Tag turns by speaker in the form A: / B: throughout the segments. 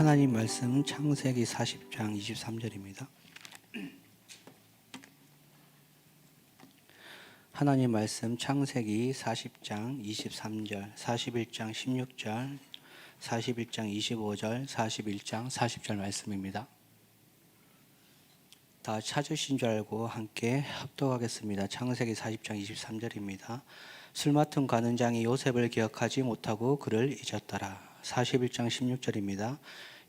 A: 하나님 말씀 창세기 40장 23절입니다. 하나님 말씀 창세기 40장 23절, 41장 16절, 41장 25절, 41장 40절 말씀입니다. 다 찾으신 줄 알고 함께 합독하겠습니다. 창세기 40장 23절입니다. 술 맡은 관원장이 요셉을 기억하지 못하고 그를 잊었더라. 41장 16절입니다.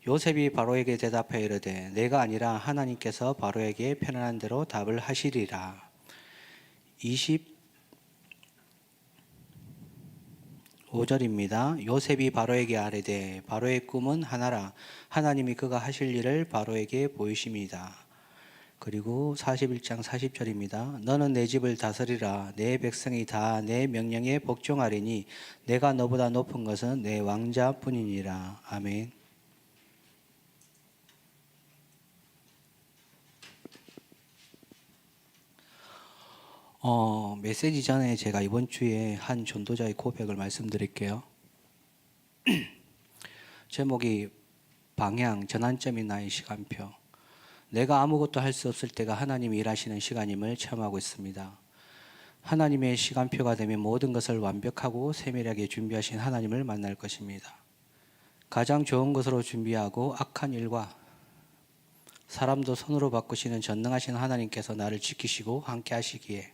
A: 요셉이 바로에게 대답하여 이르되 내가 아니라 하나님께서 바로에게 편안한 대로 답을 하시리라. 25절입니다. 요셉이 바로에게 아뢰되 바로의 꿈은 하나라. 하나님이 그가 하실 일을 바로에게 보이심이다. 그리고 41장 40절입니다. 너는 내 집을 다스리라. 내 백성이 다 내 명령에 복종하리니 내가 너보다 높은 것은 내 왕자뿐이니라. 아멘. 메시지 전에 제가 이번 주에 한 전도자의 고백을 말씀드릴게요. 제목이 방향, 전환점이 나의 시간표. 내가 아무것도 할 수 없을 때가 하나님이 일하시는 시간임을 체험하고 있습니다. 하나님의 시간표가 되면 모든 것을 완벽하고 세밀하게 준비하신 하나님을 만날 것입니다. 가장 좋은 것으로 준비하고 악한 일과 사람도 손으로 바꾸시는 전능하신 하나님께서 나를 지키시고 함께 하시기에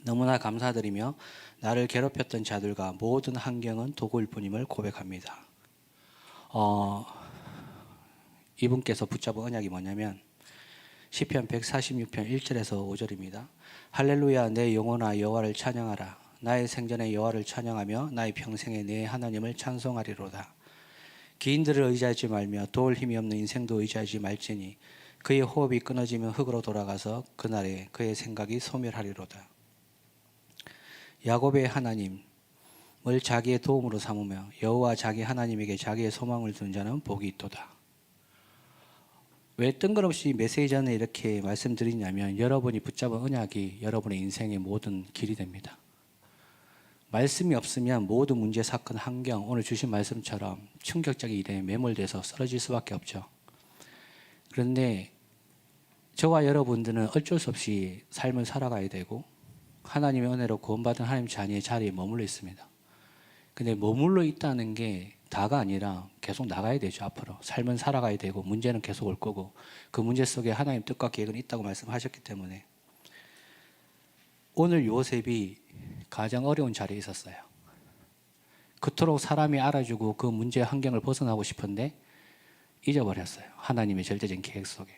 A: 너무나 감사드리며 나를 괴롭혔던 자들과 모든 환경은 도구일 뿐임을 고백합니다. 이분께서 붙잡은 언약이 뭐냐면 시편 146편 1절에서 5절입니다. 할렐루야 내 영혼아 여호와를 찬양하라. 나의 생전에 여호와를 찬양하며 나의 평생에 내 하나님을 찬송하리로다. 기인들을 의지하지 말며 도울 힘이 없는 인생도 의지하지 말지니 그의 호흡이 끊어지면 흙으로 돌아가서 그날에 그의 생각이 소멸하리로다. 야곱의 하나님을 자기의 도움으로 삼으며 여호와 자기 하나님에게 자기의 소망을 둔 자는 복이 있도다. 왜 뜬금없이 메시지 전에 이렇게 말씀드리냐면 여러분이 붙잡은 언약이 여러분의 인생의 모든 길이 됩니다. 말씀이 없으면 모든 문제, 사건, 환경, 오늘 주신 말씀처럼 충격적인 일에 매몰돼서 쓰러질 수밖에 없죠. 그런데 저와 여러분들은 어쩔 수 없이 삶을 살아가야 되고 하나님의 은혜로 구원받은 하나님 자녀의 자리에 머물러 있습니다. 근데 머물러 있다는 게 다가 아니라 계속 나가야 되죠. 앞으로 삶은 살아가야 되고 문제는 계속 올 거고 그 문제 속에 하나님 뜻과 계획은 있다고 말씀하셨기 때문에 오늘 요셉이 가장 어려운 자리에 있었어요. 그토록 사람이 알아주고 그 문제의 환경을 벗어나고 싶은데 잊어버렸어요. 하나님의 절대적인 계획 속에.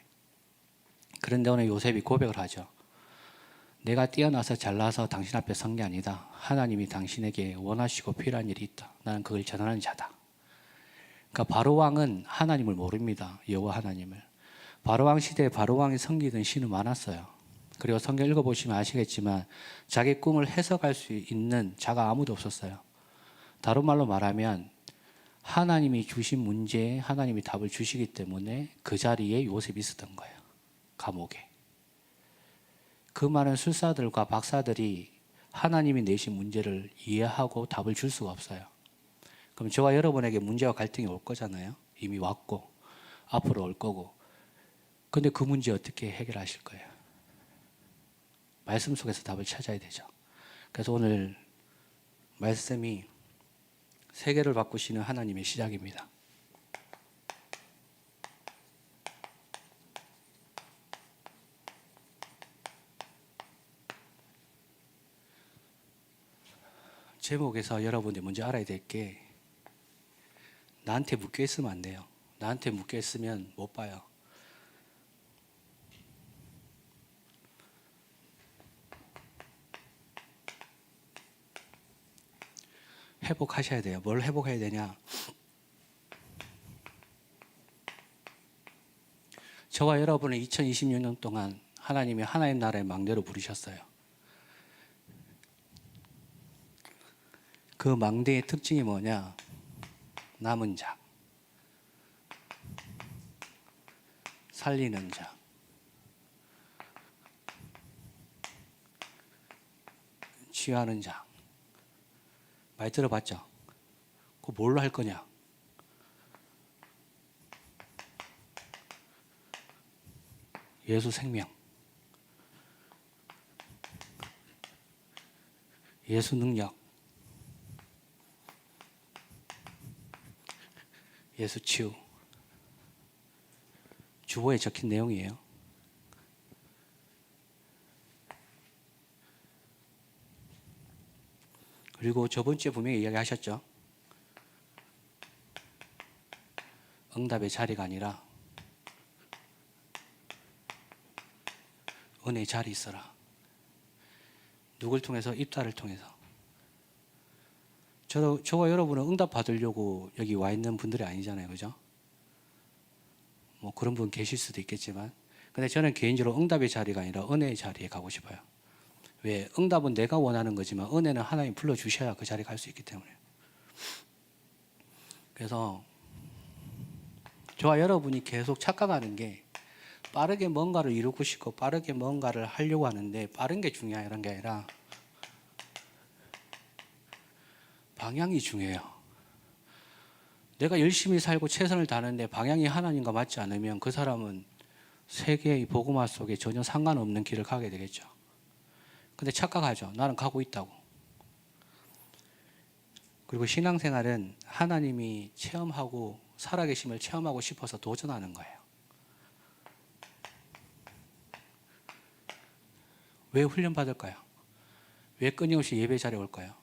A: 그런데 오늘 요셉이 고백을 하죠. 내가 뛰어나서 잘나서 당신 앞에 선 게 아니다. 하나님이 당신에게 원하시고 필요한 일이 있다. 나는 그걸 전하는 자다. 그러니까 바로왕은 하나님을 모릅니다. 여호와 하나님을. 바로왕 시대에 바로왕이 섬기던 신은 많았어요. 그리고 성경 읽어보시면 아시겠지만 자기 꿈을 해석할 수 있는 자가 아무도 없었어요. 다른 말로 말하면 하나님이 주신 문제에 하나님이 답을 주시기 때문에 그 자리에 요셉이 있었던 거예요. 감옥에. 그 많은 술사들과 박사들이 하나님이 내신 문제를 이해하고 답을 줄 수가 없어요. 그럼 저와 여러분에게 문제와 갈등이 올 거잖아요. 이미 왔고 앞으로 올 거고. 근데 그 문제 어떻게 해결하실 거예요? 말씀 속에서 답을 찾아야 되죠. 그래서 오늘 말씀이 세계를 바꾸시는 하나님의 시작입니다. 제목에서 여러분들이 먼저 알아야 될 게 나한테 묶여 있으면 안 돼요. 나한테 묶여 있으면 못 봐요. 회복하셔야 돼요. 뭘 회복해야 되냐? 저와 여러분은 2026년 동안 하나님이 하나의 나라의 망대로 부르셨어요. 그 망대의 특징이 뭐냐? 남은 자, 살리는 자, 치유하는 자. 많이 들어봤죠? 그거 뭘로 할 거냐? 예수 생명, 예수 능력, 예수 치유. 주보에 적힌 내용이에요. 그리고 저번 주에 분명히 이야기하셨죠. 응답의 자리가 아니라 은혜의 자리 있어라. 누굴 통해서? 입다를 통해서. 저와 여러분은 응답 받으려고 여기 와 있는 분들이 아니잖아요. 그죠? 뭐 그런 분 계실 수도 있겠지만, 근데 저는 개인적으로 응답의 자리가 아니라 은혜의 자리에 가고 싶어요. 왜? 응답은 내가 원하는 거지만 은혜는 하나님 불러주셔야 그 자리에 갈 수 있기 때문에. 그래서 저와 여러분이 계속 착각하는 게 빠르게 뭔가를 이루고 싶고 빠르게 뭔가를 하려고 하는데 빠른 게 중요한 게 아니라 방향이 중요해요. 내가 열심히 살고 최선을 다하는데 방향이 하나님과 맞지 않으면 그 사람은 세계의 복음화 속에 전혀 상관없는 길을 가게 되겠죠. 근데 착각하죠. 나는 가고 있다고. 그리고 신앙생활은 하나님이 체험하고 살아계심을 체험하고 싶어서 도전하는 거예요. 왜 훈련받을까요? 왜 끊임없이 예배 자리에 올까요?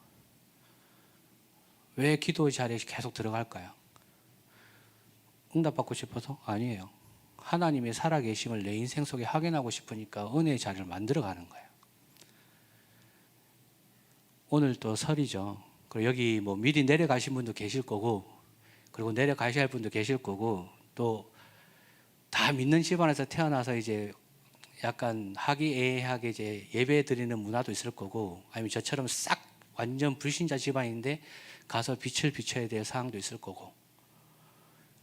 A: 왜 기도 자리에 계속 들어갈까요? 응답받고 싶어서? 아니에요. 하나님의 살아계심을 내 인생 속에 확인하고 싶으니까 은혜의 자리를 만들어가는 거예요. 오늘 또 설이죠. 그리고 여기 뭐 미리 내려가신 분도 계실 거고, 그리고 내려가셔야 할 분도 계실 거고, 또 다 믿는 집안에서 태어나서 이제 약간 화기애애하게 이제 예배 드리는 문화도 있을 거고, 아니면 저처럼 싹 완전 불신자 집안인데 가서 빛을 비춰야 될 상황도 있을 거고,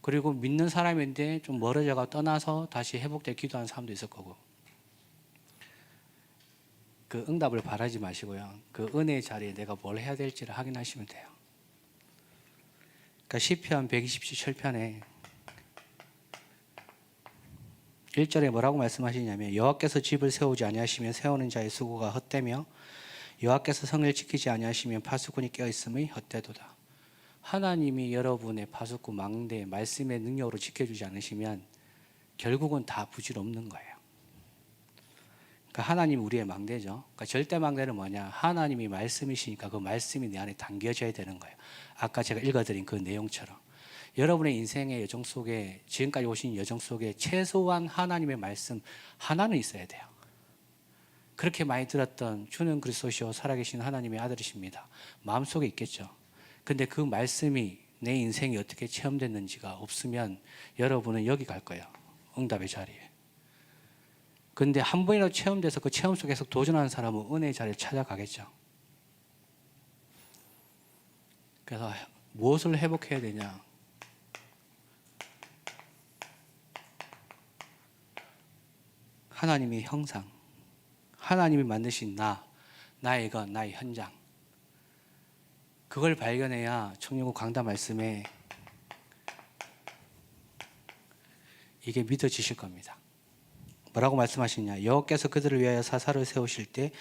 A: 그리고 믿는 사람인데 좀 멀어져가 떠나서 다시 회복될 기도하는 사람도 있을 거고. 그 응답을 바라지 마시고요. 그 은혜의 자리에 내가 뭘 해야 될지를 확인하시면 돼요. 그러니까 시편 127편에 1절에 뭐라고 말씀하시냐면 여호와께서 집을 세우지 아니하시면 세우는 자의 수고가 헛되며 여호와께서 성을 지키지 아니하시면 파수꾼이 깨어있음의 헛되도다. 하나님이 여러분의 파수꾼 망대 말씀의 능력으로 지켜주지 않으시면 결국은 다 부질없는 거예요. 그러니까 하나님이 우리의 망대죠. 그러니까 절대 망대는 뭐냐? 하나님이 말씀이시니까 그 말씀이 내 안에 담겨져야 되는 거예요. 아까 제가 읽어드린 그 내용처럼. 여러분의 인생의 여정 속에 지금까지 오신 여정 속에 최소한 하나님의 말씀 하나는 있어야 돼요. 그렇게 많이 들었던 주는 그리스도시요 살아계신 하나님의 아들이십니다. 마음속에 있겠죠. 근데 그 말씀이 내 인생이 어떻게 체험됐는지가 없으면 여러분은 여기 갈 거예요. 응답의 자리에. 근데 한 번이라도 체험돼서 그 체험 속에서 도전하는 사람은 은혜의 자리를 찾아가겠죠. 그래서 무엇을 회복해야 되냐? 하나님의 형상, 하나님이 만드신 나의 것, 나의 현장. 그걸 발견해야 청년국 강단 말씀에 이게 믿어지실 겁니다. 뭐라고 말씀하시냐? 여호와께서 그들을 위하여 사사를 세우실 때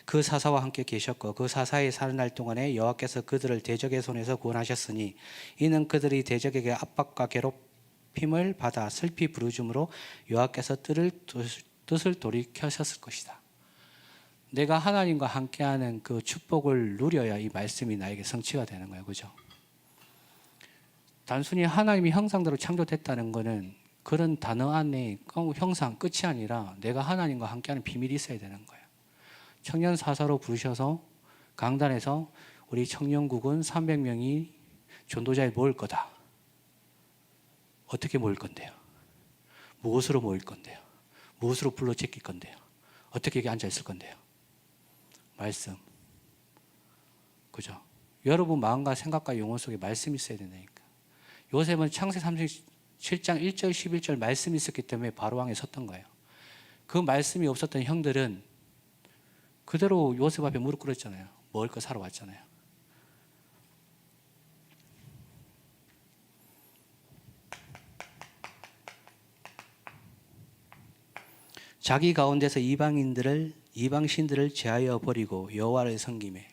A: 그 사사와 함께 계셨고 그 사사의 사는 날 동안에 여호와께서 그들을 대적의 손에서 구원하셨으니 이는 그들이 대적에게 압박과 괴롭힘을 받아 슬피 부르짖음으로 여호와께서 뜻을 돌이켜셨을 것이다. 내가 하나님과 함께하는 그 축복을 누려야 이 말씀이 나에게 성취가 되는 거예요. 그죠? 단순히 하나님이 형상대로 창조됐다는 것은 그런 단어 안에 형상 끝이 아니라 내가 하나님과 함께하는 비밀이 있어야 되는 거예요. 청년 사사로 부르셔서 강단에서 우리 청년국은 300명이 전도자에 모일 거다. 어떻게 모일 건데요? 무엇으로 모일 건데요? 무엇으로 불러 제낄 건데요? 어떻게 여기 앉아 있을 건데요? 말씀. 그죠? 여러분 마음과 생각과 영혼 속에 말씀이 있어야 된다니까. 요셉은 창세기 37장 1절 11절 말씀이 있었기 때문에 바로왕에 섰던 거예요. 그 말씀이 없었던 형들은 그대로 요셉 앞에 무릎 꿇었잖아요. 먹을 거 사러 왔잖아요. 자기 가운데서 이방신들을 제하여 버리고 여호와를 섬기매.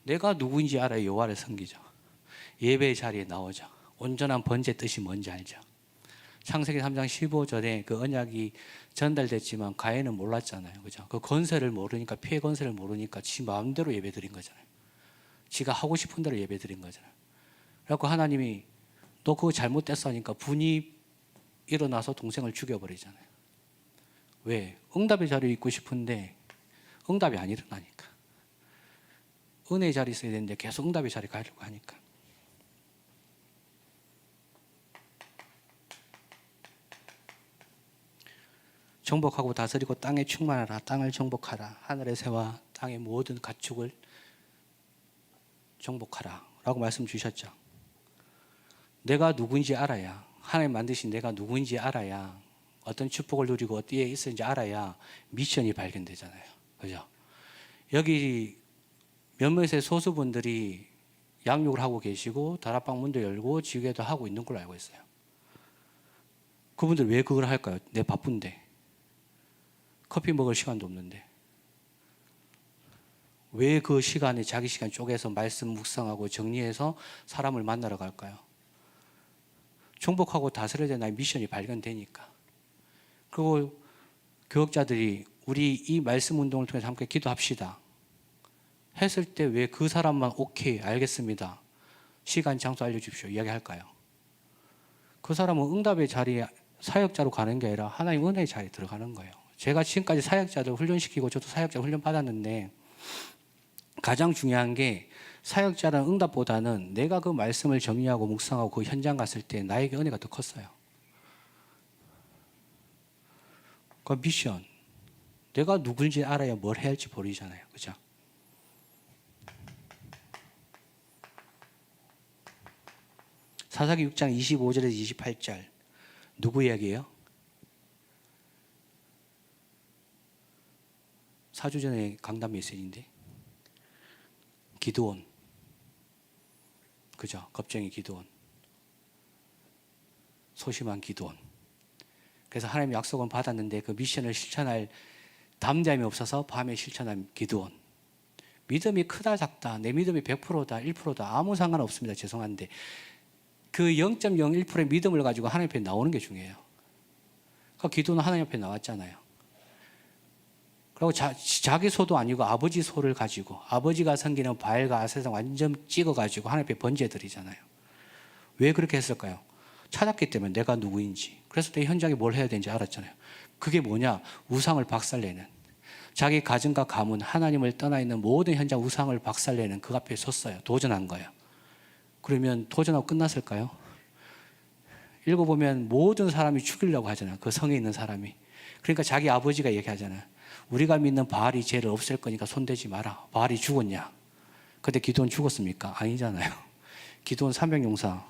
A: 내가 누구인지 알아야 여호와를 섬기죠. 예배의 자리에 나오죠. 온전한 번제 뜻이 뭔지 알죠. 창세기 3장 15절에 그 언약이 전달됐지만 가인은 몰랐잖아요. 그죠? 그 건설을 모르니까, 피해 건설을 모르니까 지 마음대로 예배 드린 거잖아요. 지가 하고 싶은 대로 예배 드린 거잖아요. 그래서 하나님이 너 그거 잘못됐어 하니까 분이 일어나서 동생을 죽여버리잖아요. 왜? 응답의 자리에 있고 싶은데 응답이 안 일어나니까. 은혜의 자리에 있어야 되는데 계속 응답의 자리에 가려고 하니까. 정복하고 다스리고 땅에 충만하라. 땅을 정복하라. 하늘의 새와 땅의 모든 가축을 정복하라 라고 말씀 주셨죠. 내가 누구인지 알아야, 하나님 만드신 내가 누구인지 알아야, 어떤 축복을 누리고 어디에 있었는지 알아야 미션이 발견되잖아요. 그죠? 여기 몇몇의 소수분들이 양육을 하고 계시고 다락방 문도 열고 지교회도 하고 있는 걸로 알고 있어요. 그분들 왜 그걸 할까요? 내 바쁜데. 커피 먹을 시간도 없는데. 왜 그 시간에 자기 시간 쪼개서 말씀 묵상하고 정리해서 사람을 만나러 갈까요? 정복하고 다스려야 되는 나의 미션이 발견되니까. 그리고 교역자들이 우리 이 말씀 운동을 통해서 함께 기도합시다 했을 때 왜 그 사람만 오케이 알겠습니다 시간 장소 알려주십시오 이야기할까요? 그 사람은 응답의 자리에 사역자로 가는 게 아니라 하나님 은혜의 자리에 들어가는 거예요. 제가 지금까지 사역자들 훈련시키고 저도 사역자 훈련 받았는데 가장 중요한 게 사역자라는 응답보다는 내가 그 말씀을 정리하고 묵상하고 그 현장 갔을 때 나에게 은혜가 더 컸어요. 그 미션. 내가 누군지 알아야 뭘 해야 할지 보이잖아요. 그죠? 사사기 6장 25절에서 28절. 누구 이야기예요? 사주전의 강단 메시지인데. 기드온. 그죠? 겁쟁이 기드온. 소심한 기드온. 그래서 하나님의 약속은 받았는데 그 미션을 실천할 담대함이 없어서 밤에 실천한 기드온. 믿음이 크다 작다 내 믿음이 100%다 1%다 아무 상관없습니다. 죄송한데 그 0.01%의 믿음을 가지고 하나님 앞에 나오는 게 중요해요. 그 기도는 하나님 앞에 나왔잖아요. 그리고 자기 소도 아니고 아버지 소를 가지고 아버지가 섬기는 바알과 아세상 완전 찍어가지고 하나님 앞에 번제드리잖아요. 왜 그렇게 했을까요? 찾았기 때문에 내가 누구인지. 그래서 내 현장에 뭘 해야 되는지 알았잖아요. 그게 뭐냐? 우상을 박살내는, 자기 가정과 가문 하나님을 떠나 있는 모든 현장 우상을 박살내는 그 앞에 섰어요. 도전한 거예요. 그러면 도전하고 끝났을까요? 읽어보면 모든 사람이 죽이려고 하잖아요. 그 성에 있는 사람이. 그러니까 자기 아버지가 얘기하잖아요. 우리가 믿는 바알이 죄를 없앨 거니까 손대지 마라. 바알이 죽었냐? 근데 기드온 죽었습니까? 아니잖아요. 기드온 300용사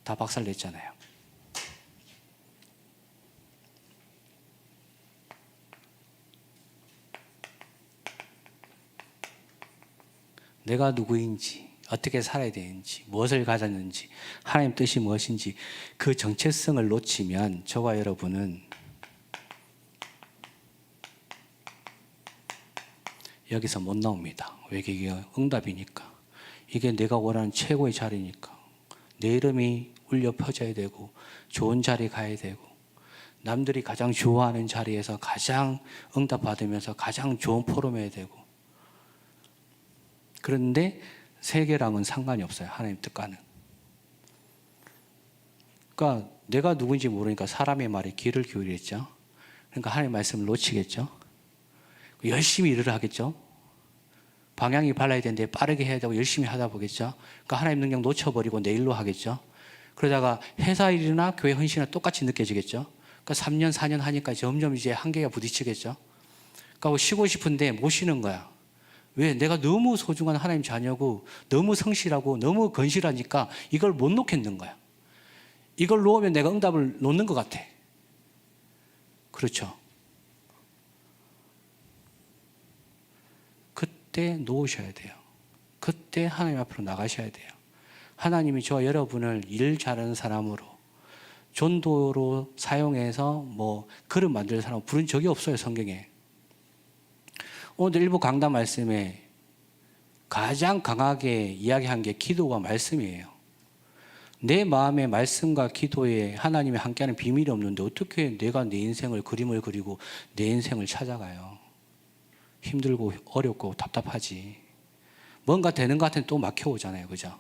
A: 다 박살냈잖아요. 내가 누구인지, 어떻게 살아야 되는지, 무엇을 가졌는지, 하나님 뜻이 무엇인지 그 정체성을 놓치면 저와 여러분은 여기서 못 나옵니다. 왜? 이게 응답이니까. 이게 내가 원하는 최고의 자리니까. 내 이름이 울려 퍼져야 되고 좋은 자리에 가야 되고 남들이 가장 좋아하는 자리에서 가장 응답받으면서 가장 좋은 포럼 해야 되고. 그런데 세계랑은 상관이 없어요. 하나님 뜻과는. 그러니까 내가 누군지 모르니까 사람의 말에 귀를 기울이겠죠. 그러니까 하나님의 말씀을 놓치겠죠. 열심히 일을 하겠죠. 방향이 발라야 되는데 빠르게 해야 되고 열심히 하다 보겠죠. 그러니까 하나님 능력 놓쳐버리고 내 일로 하겠죠. 그러다가 회사 일이나 교회 헌신이나 똑같이 느껴지겠죠. 그러니까 3년 4년 하니까 점점 이제 한계가 부딪히겠죠. 그러니까 쉬고 싶은데 못 쉬는 거야. 왜? 내가 너무 소중한 하나님 자녀고 너무 성실하고 너무 건실하니까 이걸 못 놓겠는 거야. 이걸 놓으면 내가 응답을 놓는 것 같아. 그렇죠. 그때 놓으셔야 돼요. 그때 하나님 앞으로 나가셔야 돼요. 하나님이 저와 여러분을 일 잘하는 사람으로, 전도로 사용해서 뭐 그릇 만들 사람 부른 적이 없어요, 성경에. 오늘 일부 강단 말씀에 가장 강하게 이야기한 게 기도와 말씀이에요. 내 마음의 말씀과 기도에 하나님이 함께하는 비밀이 없는데 어떻게 내가 내 인생을 그림을 그리고 내 인생을 찾아가요? 힘들고 어렵고 답답하지. 뭔가 되는 것 같은데 또 막혀오잖아요. 그죠?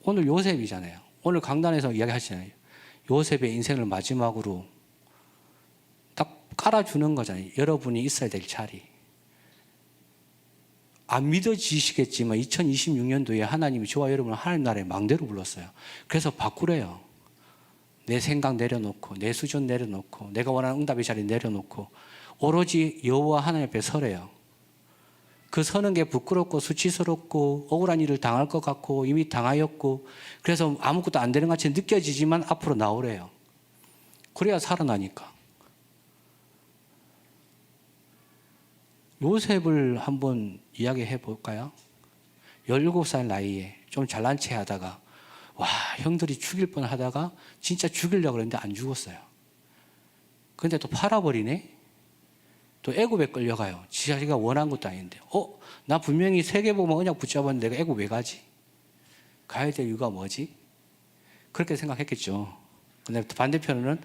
A: 오늘 요셉이잖아요. 오늘 강단에서 이야기하시잖아요. 요셉의 인생을 마지막으로 딱 깔아주는 거잖아요. 여러분이 있어야 될 자리. 안 믿어지시겠지만 2026년도에 하나님이 저와 여러분을 하나님 나라의 망대로 불렀어요. 그래서 바꾸래요. 내 생각 내려놓고 내 수준 내려놓고 내가 원하는 응답의 자리 내려놓고 오로지 여호와 하나님 앞에 서래요. 그 서는 게 부끄럽고 수치스럽고 억울한 일을 당할 것 같고 이미 당하였고 그래서 아무것도 안 되는 것 같이 느껴지지만 앞으로 나오래요. 그래야 살아나니까. 요셉을 한번 이야기해 볼까요? 17살 나이에 좀 잘난 체 하다가 와 형들이 죽일 뻔 하다가 진짜 죽이려고 그랬는데 안 죽었어요. 근데 또 팔아버리네? 또 애굽에 끌려가요. 자기가 원한 것도 아닌데 나 분명히 세계복음화 언약 붙잡았는데 내가 애굽 왜 가지? 가야 될 이유가 뭐지? 그렇게 생각했겠죠. 근데 반대편으로는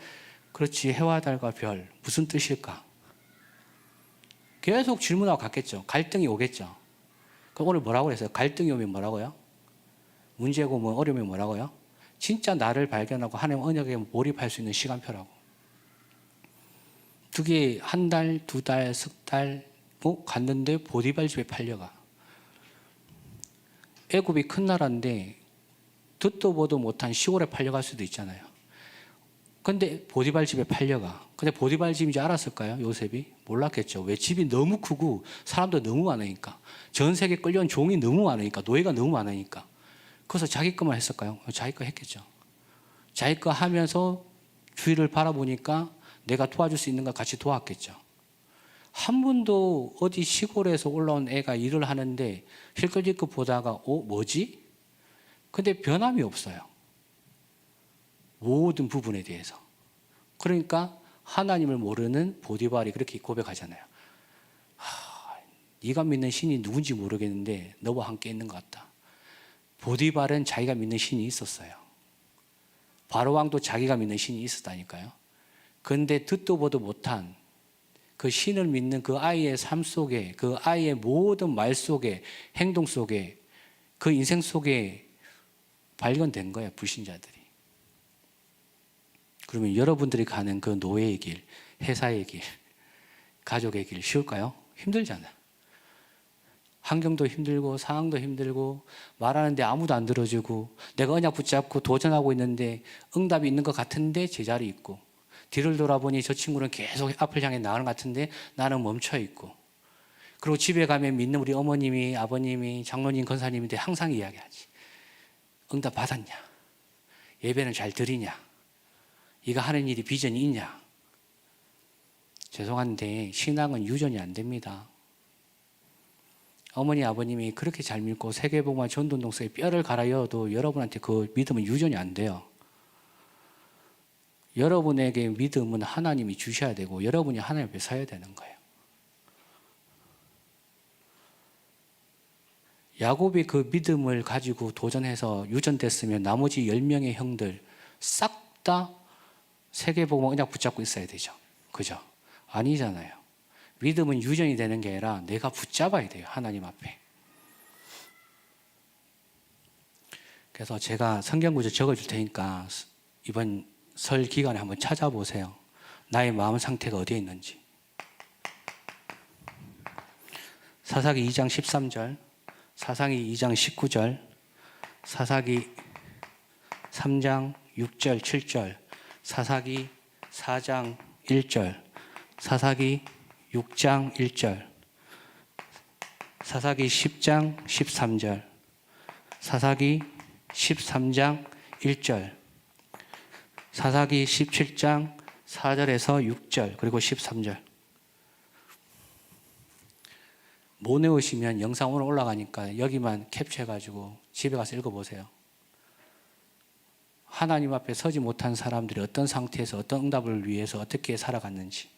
A: 그렇지 해와 달과 별 무슨 뜻일까? 계속 질문하고 갔겠죠. 갈등이 오겠죠. 그럼 오늘 뭐라고 그랬어요? 갈등이 오면 뭐라고요? 문제고 뭐 어려우면 뭐라고요? 진짜 나를 발견하고 하나님 언약에 몰입할 수 있는 시간표라고. 그게 한 달, 두 달, 석 달 갔는데 보디발 집에 팔려가. 애굽이 큰 나라인데 듣도 보도 못한 시골에 팔려갈 수도 있잖아요. 근데 보디발 집에 팔려가. 근데 보디발 집인지 알았을까요? 요셉이? 몰랐겠죠. 왜? 집이 너무 크고 사람도 너무 많으니까. 전 세계 끌려온 종이 너무 많으니까. 노예가 너무 많으니까. 그래서 자기 것만 했을까요? 자기 거 했겠죠. 자기 거 하면서 주위를 바라보니까 내가 도와줄 수 있는 걸 같이 도왔겠죠. 한 번도 어디 시골에서 올라온 애가 일을 하는데 힐끗힐끗 보다가 뭐지? 근데 변함이 없어요. 모든 부분에 대해서. 그러니까 하나님을 모르는 보디발이 그렇게 고백하잖아요. 네가 믿는 신이 누군지 모르겠는데 너와 함께 있는 것 같다. 보디발은 자기가 믿는 신이 있었어요. 바로왕도 자기가 믿는 신이 있었다니까요. 그런데 듣도 보도 못한 그 신을 믿는 그 아이의 삶 속에, 그 아이의 모든 말 속에, 행동 속에, 그 인생 속에 발견된 거예요, 불신자들이. 그러면 여러분들이 가는 그 노예의 길, 회사의 길, 가족의 길 쉬울까요? 힘들잖아요. 환경도 힘들고 상황도 힘들고 말하는데 아무도 안 들어주고 내가 언약 붙잡고 도전하고 있는데 응답이 있는 것 같은데 제자리 있고 뒤를 돌아보니 저 친구는 계속 앞을 향해 나가는 것 같은데 나는 멈춰 있고 그리고 집에 가면 믿는 우리 어머님이 아버님이 장로님 권사님인데 항상 이야기하지. 응답 받았냐? 예배는 잘 드리냐? 네가 하는 일이 비전이 있냐? 죄송한데 신앙은 유전이 안 됩니다. 어머니 아버님이 그렇게 잘 믿고 세계복음화 전도운동 속에 뼈를 갈아여도 여러분한테 그 믿음은 유전이 안 돼요. 여러분에게 믿음은 하나님이 주셔야 되고 여러분이 하나님 앞에 서야 되는 거예요. 야곱이 그 믿음을 가지고 도전해서 유전됐으면 나머지 10명의 형들 싹 다 세계복음화 언약 붙잡고 있어야 되죠. 그죠? 아니잖아요. 믿음은 유전이 되는 게 아니라 내가 붙잡아야 돼요. 하나님 앞에. 그래서 제가 성경 구절 적어줄 테니까 이번 설 기간에 한번 찾아보세요. 나의 마음 상태가 어디에 있는지. 사사기 2장 13절, 사사기 2장 19절, 사사기 3장 6절 7절, 사사기 4장 1절, 사사기 6장 1절, 사사기 10장 13절, 사사기 13장 1절, 사사기 17장 4절에서 6절 그리고 13절. 못 외우시면 영상 오늘 올라가니까 여기만 캡처해가지고 집에 가서 읽어보세요. 하나님 앞에 서지 못한 사람들이 어떤 상태에서 어떤 응답을 위해서 어떻게 살아갔는지.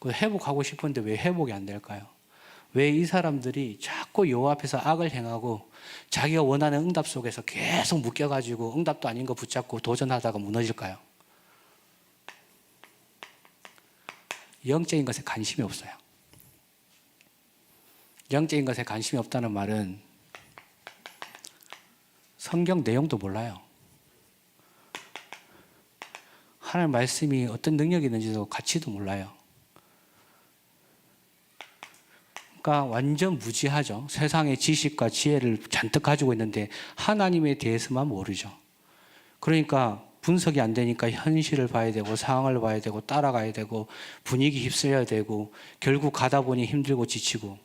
A: 회복하고 싶은데 왜 회복이 안 될까요? 왜 이 사람들이 자꾸 여호와 앞에서 악을 행하고 자기가 원하는 응답 속에서 계속 묶여가지고 응답도 아닌 거 붙잡고 도전하다가 무너질까요? 영적인 것에 관심이 없어요. 영적인 것에 관심이 없다는 말은 성경 내용도 몰라요. 하나님 말씀이 어떤 능력이 있는지도 가치도 몰라요. 그러니까 완전 무지하죠. 세상의 지식과 지혜를 잔뜩 가지고 있는데 하나님에 대해서만 모르죠. 그러니까 분석이 안 되니까 현실을 봐야 되고 상황을 봐야 되고 따라가야 되고 분위기 휩쓸려야 되고 결국 가다 보니 힘들고 지치고.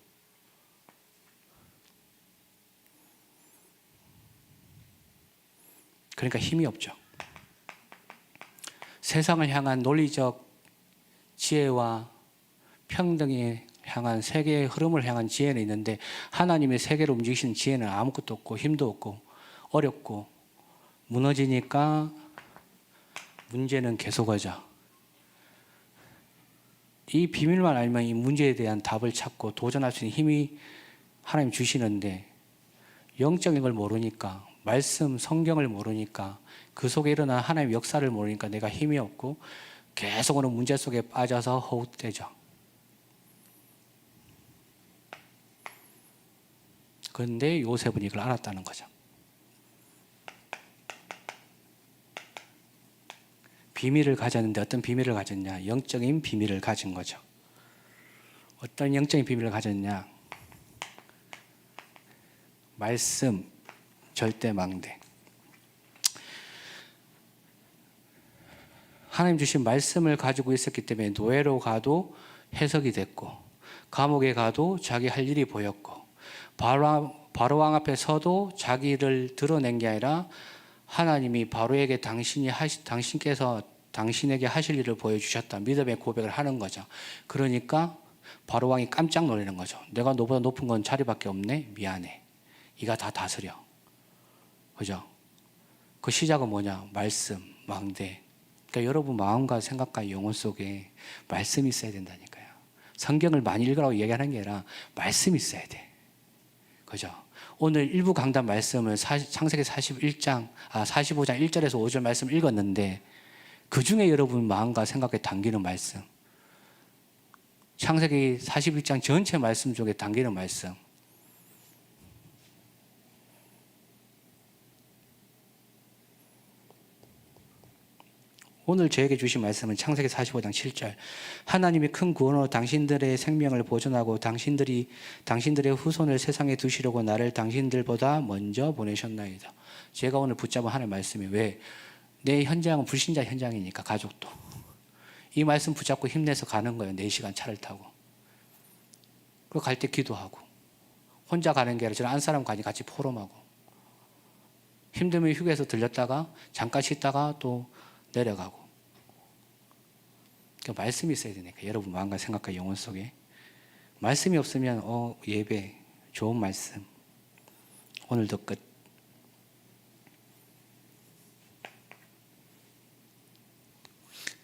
A: 그러니까 힘이 없죠. 세상을 향한 논리적 지혜와 평등에 향한 세계의 흐름을 향한 지혜는 있는데 하나님의 세계를 움직이시는 지혜는 아무것도 없고 힘도 없고 어렵고 무너지니까 문제는 계속하죠. 이 비밀만 알면 이 문제에 대한 답을 찾고 도전할 수 있는 힘이 하나님 주시는데 영적인 걸 모르니까 말씀 성경을 모르니까 그 속에 일어난 하나님의 역사를 모르니까 내가 힘이 없고 계속 오는 문제 속에 빠져서 허우대죠. 그런데 요셉은 이걸 알았다는 거죠. 비밀을 가졌는데 어떤 비밀을 가졌냐? 영적인 비밀을 가진 거죠. 어떤 영적인 비밀을 가졌냐? 말씀, 절대망대. 하나님 주신 말씀을 가지고 있었기 때문에 노예로 가도 해석이 됐고 감옥에 가도 자기 할 일이 보였고 바로왕 앞에 서도 자기를 드러낸 게 아니라 하나님이 바로에게 당신께서 당신에게 하실 일을 보여주셨다. 믿음의 고백을 하는 거죠. 그러니까 바로왕이 깜짝 놀라는 거죠. 내가 너보다 높은 건 자리밖에 없네. 미안해. 네가 다 다스려. 그죠? 그 시작은 뭐냐? 말씀, 망대. 그러니까 여러분 마음과 생각과 영혼 속에 말씀이 있어야 된다니까요. 성경을 많이 읽으라고 얘기하는 게 아니라 말씀이 있어야 돼. 그죠? 오늘 일부 강단 말씀을 창세기 45장 1절에서 5절 말씀 읽었는데 그 중에 여러분 마음과 생각에 담기는 말씀, 창세기 41장 전체 말씀 중에 담기는 말씀, 오늘 저에게 주신 말씀은 창세기 45장 7절. 하나님이 큰 구원으로 당신들의 생명을 보존하고 당신들의 후손을 세상에 두시려고 나를 당신들보다 먼저 보내셨나이다. 제가 오늘 붙잡은 하나님의 말씀이 왜? 내 현장은 불신자 현장이니까 가족도. 이 말씀 붙잡고 힘내서 가는 거예요. 4시간 차를 타고. 그리고 갈 때 기도하고. 혼자 가는 게 아니라 저는 안 사람 가니 같이 포럼하고. 힘들면 휴게소 들렸다가 잠깐 쉬다가 또 내려가고. 그러니까 말씀이 있어야 되니까 여러분 마음과 생각과 영혼 속에 말씀이 없으면 예배 좋은 말씀 오늘도 끝.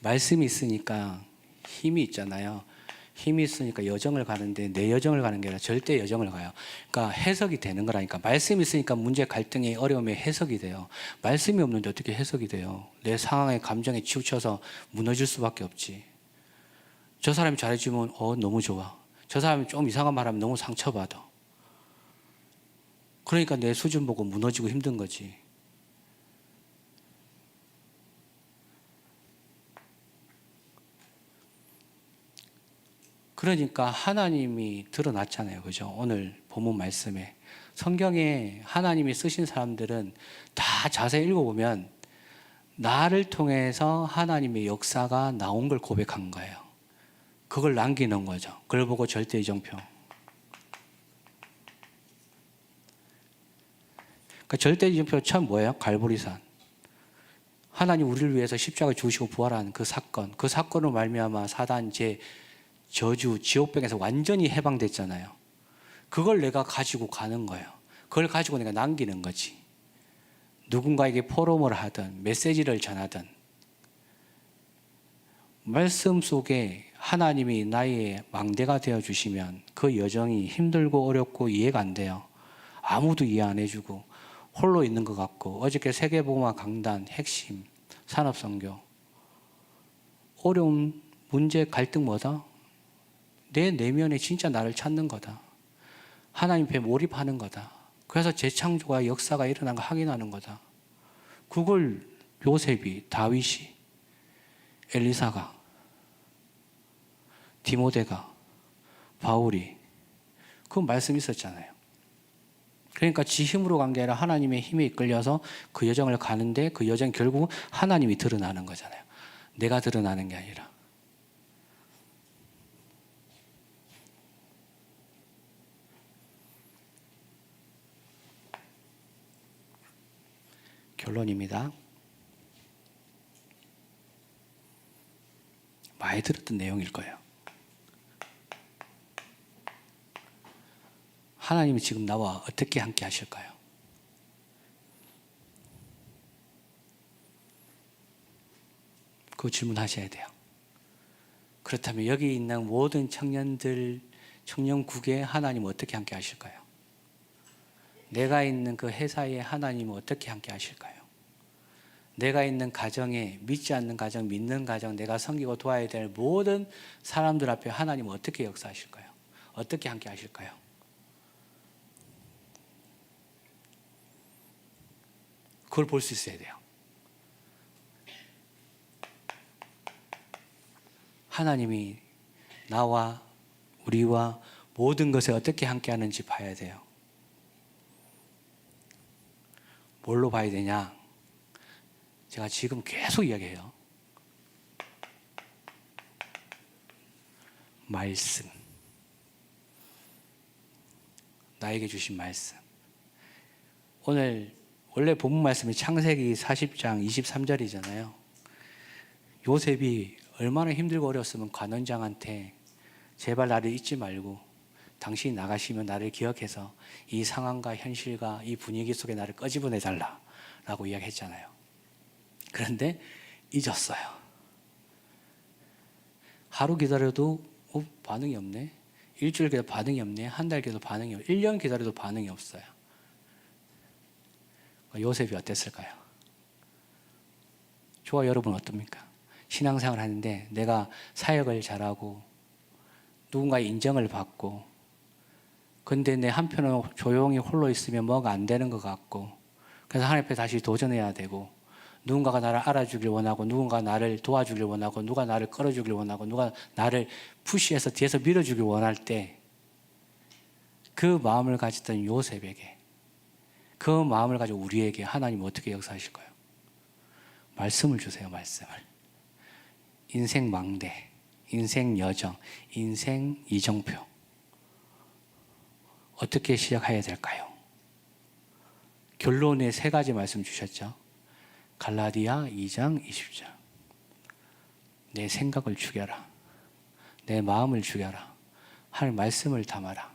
A: 말씀이 있으니까 힘이 있잖아요. 힘이 있으니까 여정을 가는데 내 여정을 가는 게 아니라 절대 여정을 가요. 그러니까 해석이 되는 거라니까. 말씀이 있으니까 문제, 갈등이, 어려움에 해석이 돼요. 말씀이 없는데 어떻게 해석이 돼요? 내 상황에 감정에 치우쳐서 무너질 수밖에 없지. 저 사람이 잘해주면 너무 좋아. 저 사람이 좀 이상한 말 하면 너무 상처받아. 그러니까 내 수준 보고 무너지고 힘든 거지. 그러니까 하나님이 드러났잖아요. 그죠? 오늘 본문 말씀에. 성경에 하나님이 쓰신 사람들은 다 자세히 읽어보면 나를 통해서 하나님의 역사가 나온 걸 고백한 거예요. 그걸 남기는 거죠. 그걸 보고 절대이정표. 그러니까 절대이정표 처음 뭐예요? 갈보리산. 하나님 우리를 위해서 십자가를 죽으시고 부활한 그 사건. 그 사건으로 말미암아 사단 저주, 지옥병에서 완전히 해방됐잖아요. 그걸 내가 가지고 가는 거예요. 그걸 가지고 내가 남기는 거지. 누군가에게 포럼을 하든 메시지를 전하든 말씀 속에 하나님이 나의 망대가 되어주시면 그 여정이 힘들고 어렵고 이해가 안 돼요. 아무도 이해 안 해주고 홀로 있는 것 같고, 어저께 세계복음화 강단 핵심 산업선교, 어려운 문제 갈등 뭐다? 내 내면에 진짜 나를 찾는 거다. 하나님 앞에 몰입하는 거다. 그래서 재창조가 역사가 일어난 거 확인하는 거다. 그걸 요셉이, 다윗이, 엘리사가, 디모데가, 바울이 그 말씀이 있었잖아요. 그러니까 지 힘으로 간 게 아니라 하나님의 힘에 이끌려서 그 여정을 가는데 그 여정 결국 하나님이 드러나는 거잖아요. 내가 드러나는 게 아니라. 결론입니다. 많이 들었던 내용일 거예요. 하나님이 지금 나와 어떻게 함께 하실까요? 그 질문하셔야 돼요. 그렇다면 여기 있는 모든 청년들, 청년국에 하나님 어떻게 함께 하실까요? 내가 있는 그 회사에 하나님은 어떻게 함께 하실까요? 내가 있는 가정에, 믿지 않는 가정, 믿는 가정, 내가 섬기고 도와야 될 모든 사람들 앞에 하나님은 어떻게 역사하실까요? 어떻게 함께 하실까요? 그걸 볼 수 있어야 돼요. 하나님이 나와 우리와 모든 것에 어떻게 함께 하는지 봐야 돼요. 뭘로 봐야 되냐? 제가 지금 계속 이야기해요. 말씀. 나에게 주신 말씀. 오늘 원래 본문 말씀이 창세기 40장 23절이잖아요. 요셉이 얼마나 힘들고 어려웠으면 관원장한테 제발 나를 잊지 말고 당신이 나가시면 나를 기억해서 이 상황과 현실과 이 분위기 속에 나를 끄집어내달라 라고 이야기했잖아요. 그런데 잊었어요. 하루 기다려도 반응이 없네. 일주일 기다려도 반응이 없네. 한 달 기다려도 반응이 없네. 1년 기다려도 반응이 없어요. 요셉이 어땠을까요? 저와 여러분 어떻습니까? 신앙생활 하는데 내가 사역을 잘하고 누군가의 인정을 받고, 근데 내 한편으로 조용히 홀로 있으면 뭐가 안 되는 것 같고, 그래서 하나님 앞에 다시 도전해야 되고, 누군가가 나를 알아주길 원하고, 누군가 나를 도와주길 원하고, 누가 나를 끌어주길 원하고, 누가 나를 푸시해서 뒤에서 밀어주길 원할 때 그 마음을 가졌던 요셉에게, 그 마음을 가지고 우리에게 하나님 어떻게 역사하실까요? 말씀을 주세요. 말씀을. 인생 망대, 인생 여정, 인생 이정표 어떻게 시작해야 될까요? 결론에 3가지 말씀 주셨죠. 갈라디아 2장 20절. 내 생각을 죽여라. 내 마음을 죽여라. 하나님 말씀을 담아라.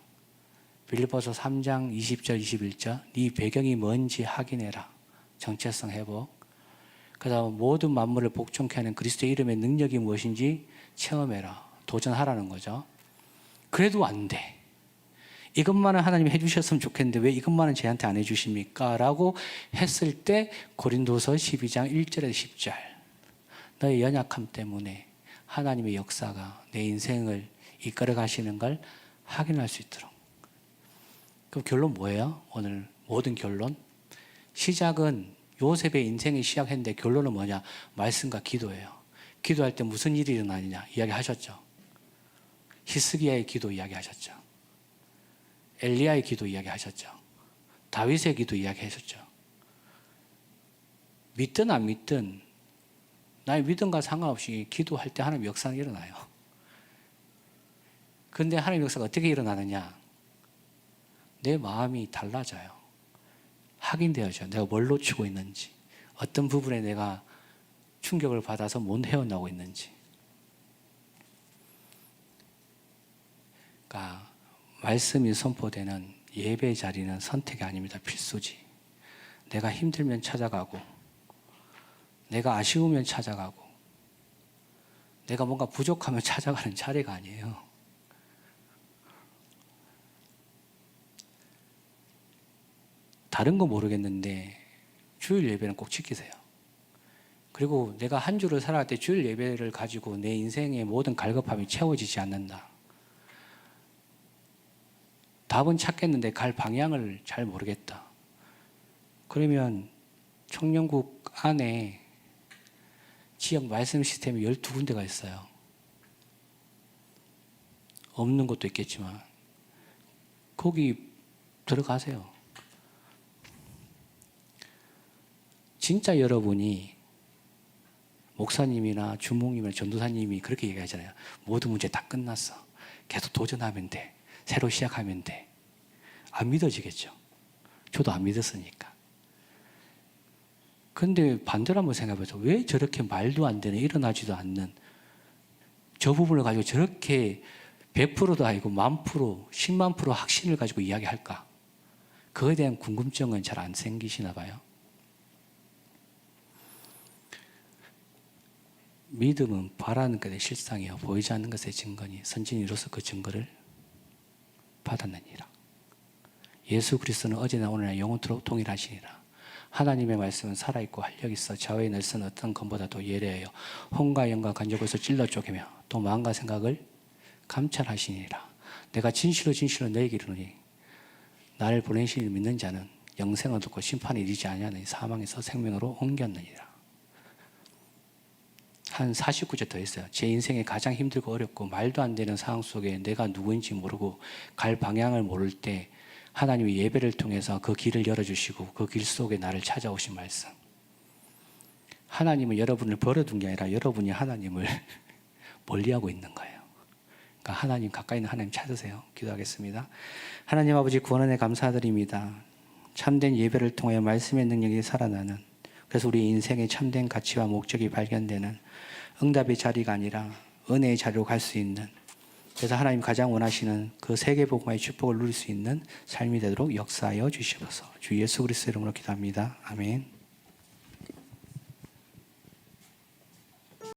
A: 빌립보서 3장 20절 21절. 네 배경이 뭔지 확인해라. 정체성 회복. 그다음 모든 만물을 복종케 하는 그리스도의 이름의 능력이 무엇인지 체험해라. 도전하라는 거죠. 그래도 안 돼. 이것만은 하나님이 해주셨으면 좋겠는데 왜 이것만은 저한테 안 해주십니까? 라고 했을 때 고린도서 12장 1절에서 10절. 너의 연약함 때문에 하나님의 역사가 내 인생을 이끌어 가시는 걸 확인할 수 있도록. 그럼 결론 뭐예요? 오늘 모든 결론? 시작은 요셉의 인생이 시작했는데 결론은 뭐냐? 말씀과 기도예요. 기도할 때 무슨 일이 일어나느냐? 이야기하셨죠. 히스기야의 기도 이야기하셨죠. 엘리야의 기도 이야기하셨죠. 다윗의 기도 이야기하셨죠. 믿든 안 믿든 나의 믿음과 상관없이 기도할 때 하나님의 역사는 일어나요. 그런데 하나님의 역사가 어떻게 일어나느냐? 내 마음이 달라져요. 확인되어져요. 내가 뭘 놓치고 있는지, 어떤 부분에 내가 충격을 받아서 못 헤어나오고 있는지. 그러니까 말씀이 선포되는 예배 자리는 선택이 아닙니다. 필수지. 내가 힘들면 찾아가고, 내가 아쉬우면 찾아가고, 내가 뭔가 부족하면 찾아가는 자리가 아니에요. 다른 거 모르겠는데 주일 예배는 꼭 지키세요. 그리고 내가 한 주를 살아갈 때 주일 예배를 가지고 내 인생의 모든 갈급함이 채워지지 않는다. 답은 찾겠는데 갈 방향을 잘 모르겠다. 그러면 청년국 안에 지역 말씀 시스템이 12군데가 있어요. 없는 것도 있겠지만 거기 들어가세요. 진짜 여러분이 목사님이나 주목님이나 전도사님이 그렇게 얘기하잖아요. 모든 문제 다 끝났어. 계속 도전하면 돼. 새로 시작하면 돼. 안 믿어지겠죠. 저도 안 믿었으니까. 근데 반대로 한번 생각해보죠. 왜 저렇게 말도 안 되는, 일어나지도 않는 저 부분을 가지고 저렇게 100%도 아니고 10,000%, 10만 프로 확신을 가지고 이야기할까? 그거에 대한 궁금증은 잘 안 생기시나 봐요. 믿음은 바라는 것의 실상이요 보이지 않는 것의 증거니 선진이로서 그 증거를 받았느니라. 예수 그리스도는 어제나 오늘나 영원토록 동일하시니라. 하나님의 말씀은 살아있고 활력 있어 좌우의 날선 어떤 검보다도 예리하여 혼과 영과 간접에서 찔러 쪼개며 또 마음과 생각을 감찰하시니라. 내가 진실로 너에게 이르노니 나를 보내신 이를 믿는 자는 영생을 얻고 심판이 이르지 아니하느니 사망에서 생명으로 옮겼느니라. 한 49절 더 있어요. 제 인생에 가장 힘들고 어렵고 말도 안 되는 상황 속에 내가 누구인지 모르고 갈 방향을 모를 때 하나님이 예배를 통해서 그 길을 열어주시고 그 길 속에 나를 찾아오신 말씀. 하나님은 여러분을 버려둔 게 아니라 여러분이 하나님을 멀리하고 있는 거예요. 그러니까 하나님, 가까이 있는 하나님 찾으세요. 기도하겠습니다. 하나님 아버지, 구원은혜 감사드립니다. 참된 예배를 통하여 말씀의 능력이 살아나는, 그래서 우리 인생의 참된 가치와 목적이 발견되는 응답의 자리가 아니라 은혜의 자리로 갈 수 있는, 그래서 하나님 가장 원하시는 그 세계복음화의 축복을 누릴 수 있는 삶이 되도록 역사하여 주시옵소서. 주 예수 그리스도 이름으로 기도합니다. 아멘.